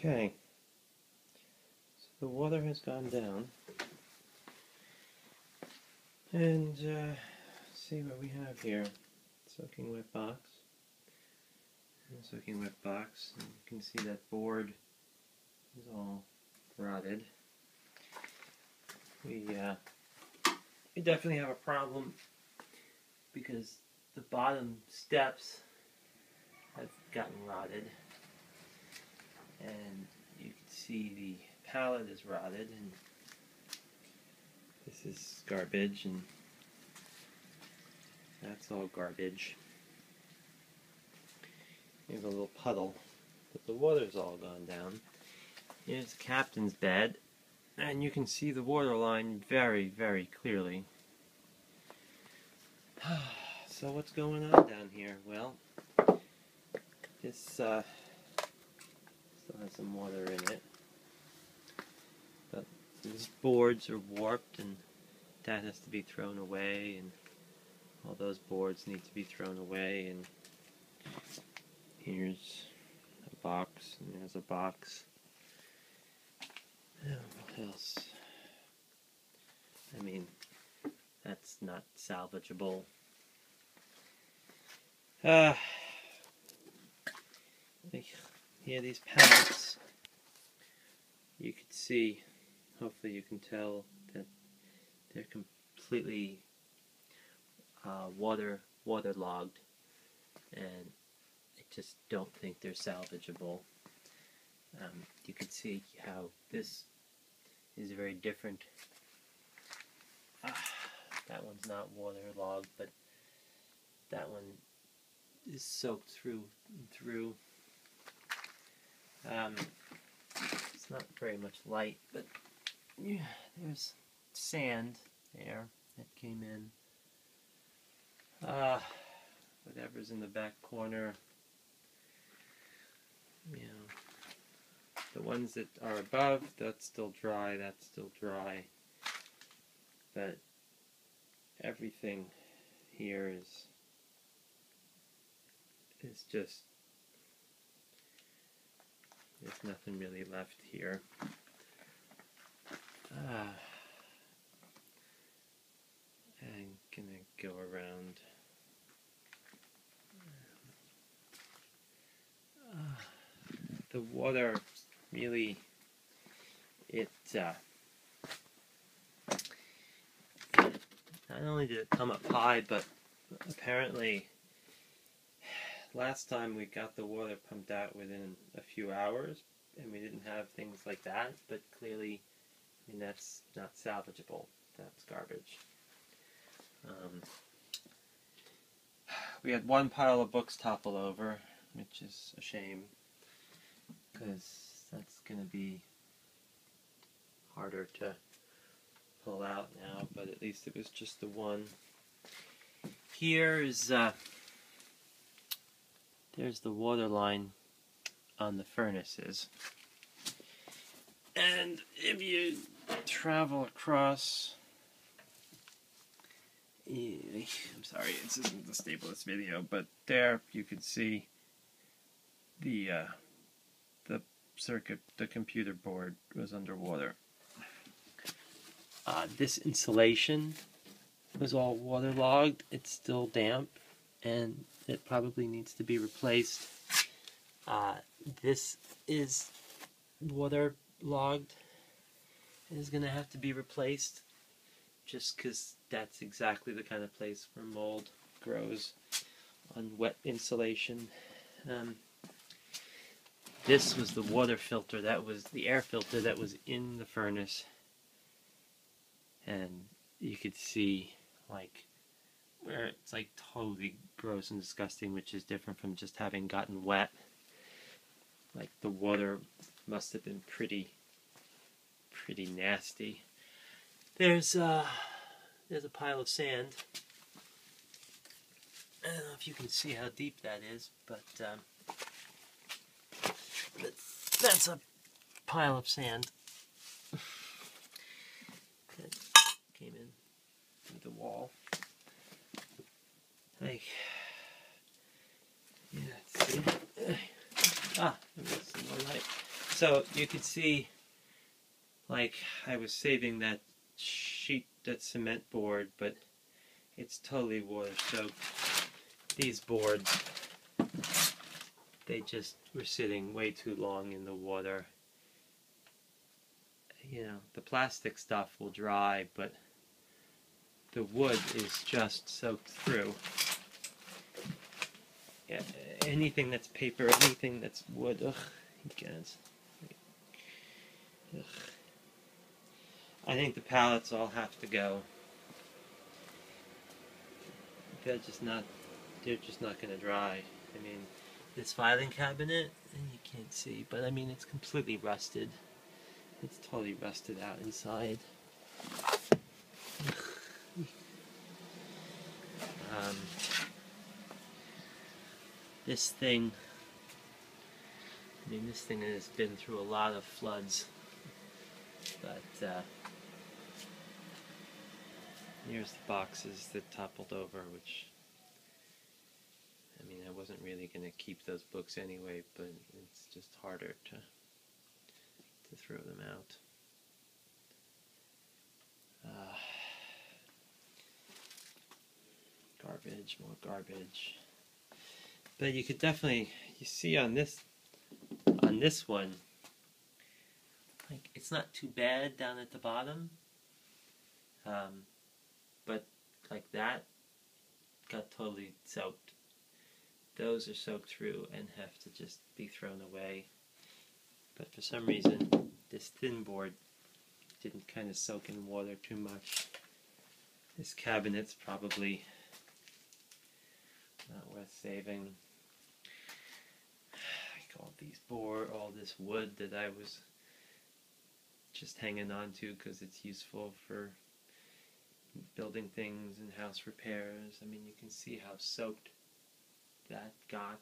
Okay, so the water has gone down, and see what we have here. Soaking wet box. Soaking wet box. And you can see that board is all rotted. We definitely have a problem because the bottom steps have gotten rotted, and you can see the pallet is rotted, and this is garbage, and that's all garbage. We have a little puddle, but the water's all gone down. Here's the captain's bed, and you can see the water line very, very clearly. So what's going on down here? Well, this still has some water in it, but these boards are warped, and that has to be thrown away, and all those boards need to be thrown away, and here's a box, and there's a box. What else? I mean, that's not salvageable. Here, these pallets, you can see, hopefully you can tell that they're completely waterlogged, and I just don't think they're salvageable. You can see how this is very different. That one's not waterlogged, but that one is soaked through and through. It's not very much light, but yeah, there's sand there that came in. Whatever's in the back corner, you know, the ones that are above, that's still dry, but everything here is just, there's nothing really left here. I'm gonna go around. The water really, not only did it come up high, but apparently last time we got the water pumped out within a few hours, and we didn't have things like that, but clearly, I mean, that's not salvageable. That's garbage. We had one pile of books topple over, which is a shame, because that's going to be harder to pull out now, but at least it was just the one. Here is there's the water line on the furnaces, and if you travel across, I'm sorry, this isn't the stablest video, but there you can see the circuit, the computer board was underwater. This insulation was all waterlogged. It's still damp, and it probably needs to be replaced. This is waterlogged. It is going to have to be replaced, just because that's exactly the kind of place where mold grows on wet insulation. This was the water filter, that was the air filter that was in the furnace, and you could see like where it's like totally gross and disgusting, which is different from just having gotten wet. Like the water must have been pretty nasty. There's a pile of sand. I don't know if you can see how deep that is, but that's a pile of sand that came in through the wall. Like, yeah, see? There's some more light. So you could see, like, I was saving that that cement board, but it's totally water soaked. These boards, they just were sitting way too long in the water. You know, the plastic stuff will dry, but the wood is just soaked through. Yeah, anything that's paper, anything that's wood, ugh, you guys. Ugh. I think the pallets all have to go. They're just not going to dry. I mean, this filing cabinet, you can't see, but I mean, it's completely rusted. It's totally rusted out inside. This thing, I mean, this thing has been through a lot of floods, but here's the boxes that toppled over, which, I mean, I wasn't really going to keep those books anyway, but it's just harder to throw them out. Garbage, more garbage. But you could definitely, you see on this one, like, it's not too bad down at the bottom, but like that got totally soaked. Those are soaked through and have to just be thrown away. But for some reason, this thin board didn't kind of soak in water too much. This cabinet's probably not worth saving. All these all this wood that I was just hanging on to because it's useful for building things and house repairs. I mean, you can see how soaked that got.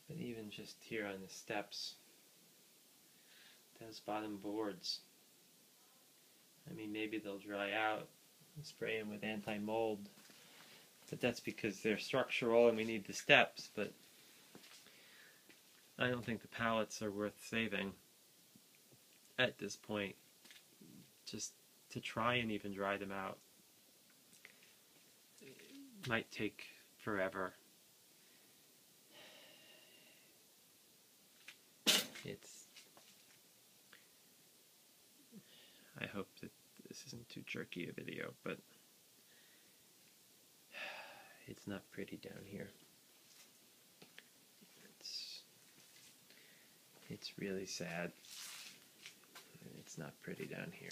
But even just here on the steps, those bottom boards, I mean, maybe they'll dry out and spray them with anti-mold. But that's because they're structural and we need the steps, but I don't think the pallets are worth saving at this point, just to try and even dry them out. It might take forever. I hope that this isn't too jerky a video, but it's not pretty down here. It's really sad. It's not pretty down here.